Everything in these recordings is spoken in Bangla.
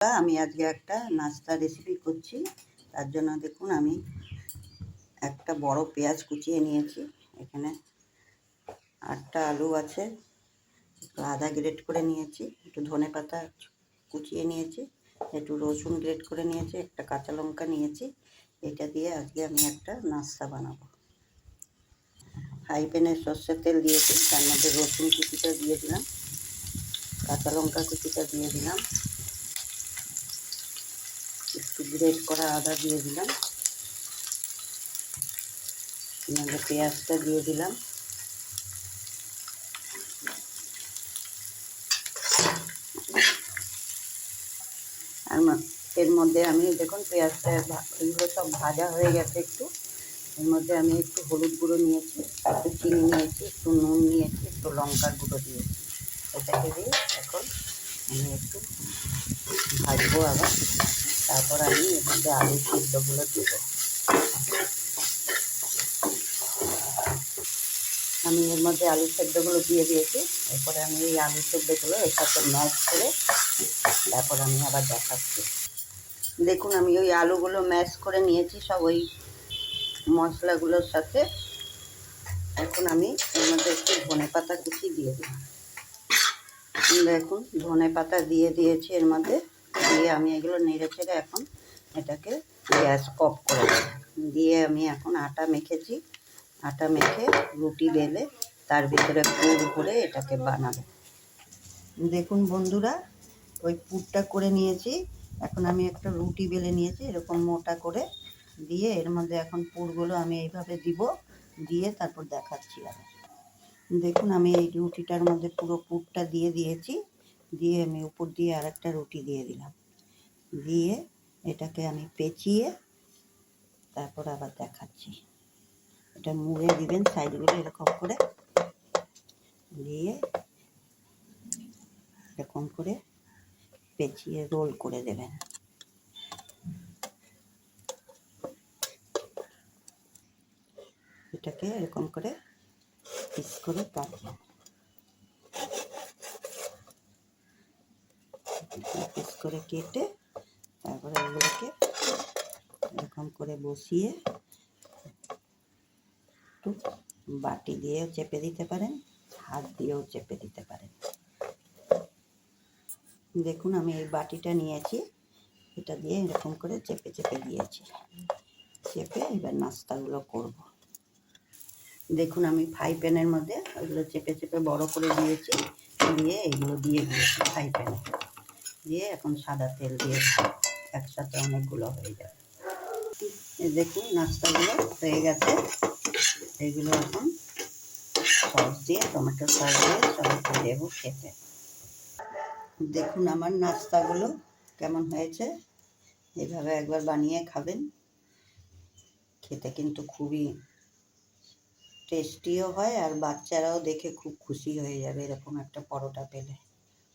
আমি আজকে একটা নাস্তা রেসিপি করছি। তার জন্য দেখুন আমি একটা বড় পেঁয়াজ কুচিয়ে নিয়েছি। এখানে 8টা আলু আছে, একটু আদা গ্রেট করে নিয়েছি, একটু ধনেপাতা কুচিয়ে নিয়েছি, একটু রসুন গ্রেট করে নিয়েছি, একটা কাঁচা লঙ্কা নিয়েছি। এটা দিয়ে আজকে আমি একটা নাস্তা বানাবো। ফ্রাই প্যানে সর্ষের তেল দিয়েছি, তার মধ্যে রসুন কুচিটা দিয়ে দিলাম, কাঁচা লঙ্কা কুচিটা দিয়ে দিলাম, একটু গ্রেট করা আদা দিয়ে দিলাম, পেঁয়াজটা দিয়ে দিলাম, আর এর মধ্যে আমি দেখুন পেঁয়াজটা এগুলো সব ভাজা হয়ে গেছে। একটু এর মধ্যে আমি একটু হলুদ গুঁড়ো নিয়েছি, একটু চিনি নিয়েছি, একটু নুন নিয়েছি, একটু লঙ্কার গুঁড়ো দিয়েছি। এটাকে দিয়ে এখন আমি একটু ভাজবো আবার। তারপর আমি এর মধ্যে আলু সিদ্ধগুলো দেবো। আমি এর মধ্যে আলু সেদ্ধগুলো দিয়ে দিয়েছি। এরপরে আমি এই আলু সেদ্ধগুলো এর সাথে ম্যাশ করে তারপর আমি আবার দেখাচ্ছি। দেখুন আমি ওই আলুগুলো ম্যাশ করে নিয়েছি সব ওই মশলাগুলোর সাথে। এখন আমি এর মধ্যে একটু ধনেপাতা কুচি দিয়ে দিলাম। দেখুন ধনেপাতা দিয়ে দিয়েছি এর মধ্যে, দিয়ে আমি এগুলো নেড়ে চেড়ে এখন এটাকে গ্যাস অফ করে দিয়ে আমি এখন আটা মেখেছি। আটা মেখে রুটি বেলে তার ভিতরে পুর ভরে এটাকে বানাবো। দেখুন বন্ধুরা, ওই পুরটা করে নিয়েছি। এখন আমি একটা রুটি বেলে নিয়েছি এরকম মোটা করে, দিয়ে এর মধ্যে এখন পুরগুলো আমি এইভাবে দিব, দিয়ে তারপর দেখাচ্ছি আবার। দেখুন আমি এই রুটিটার মধ্যে পুরো পুরটা দিয়ে দিয়েছি, দিয়ে আমি উপর দিয়ে আরেকটা রুটি দিয়ে দিলাম, দিয়ে এটাকে আমি পেঁচিয়ে তারপর আবার দেখাচ্ছি। এটা মুড়ে দিবেন সাইডগুলো এরকম করে, দিয়ে এরকম করে পেঁচিয়ে রোল করে দেবেন। এটাকে এরকম করে পিস করে কাটবেন, পিস করে কেটে তারপরে এগুলোকে এরকম করে বসিয়ে একটু বাটি দিয়েও চেপে দিতে পারেন, হাত দিয়েও চেপে দিতে পারেন। দেখুন আমি এই বাটিটা নিয়েছি, এটা দিয়ে এরকম করে চেপে চেপে দিয়েছি, চেপে এবার নাস্তাগুলো করব। দেখুন আমি ফ্রাই প্যানের মধ্যে ওইগুলো চেপে চেপে বড় করে দিয়েছি, দিয়ে এগুলো দিয়ে দিয়েছি ফ্রাই প্যানে, দিয়ে এখন সাদা তেল দিয়ে একসাথে অনেকগুলো হয়ে যাবে। দেখুন নাস্তাগুলো হয়ে গেছে, এগুলো এখন সস দিয়ে টমেটো সস দিয়ে সবাইকে দেবো খেতে। দেখুন আমার নাস্তাগুলো কেমন হয়েছে, এইভাবে একবার বানিয়ে খাবেন, খেতে কিন্তু খুবই টেস্টিও হয়, আর বাচ্চারাও দেখে খুব খুশি হয়ে যাবে এরকম একটা পরোটা পেলে।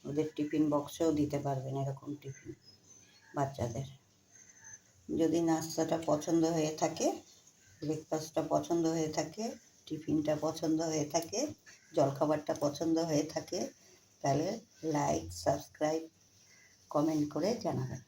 ওদের টিফিন বক্সেও দিতে পারবেন এরকম টিফিন বাচ্চাদের। যদি নাস্তাটা পছন্দ হয়ে থাকে, ব্রেকফাস্টটা পছন্দ হয়ে থাকে, টিফিনটা পছন্দ হয়ে থাকে, জলখাবারটা পছন্দ হয়ে থাকে, তাহলে লাইক, সাবস্ক্রাইব, কমেন্ট করে জানাবেন।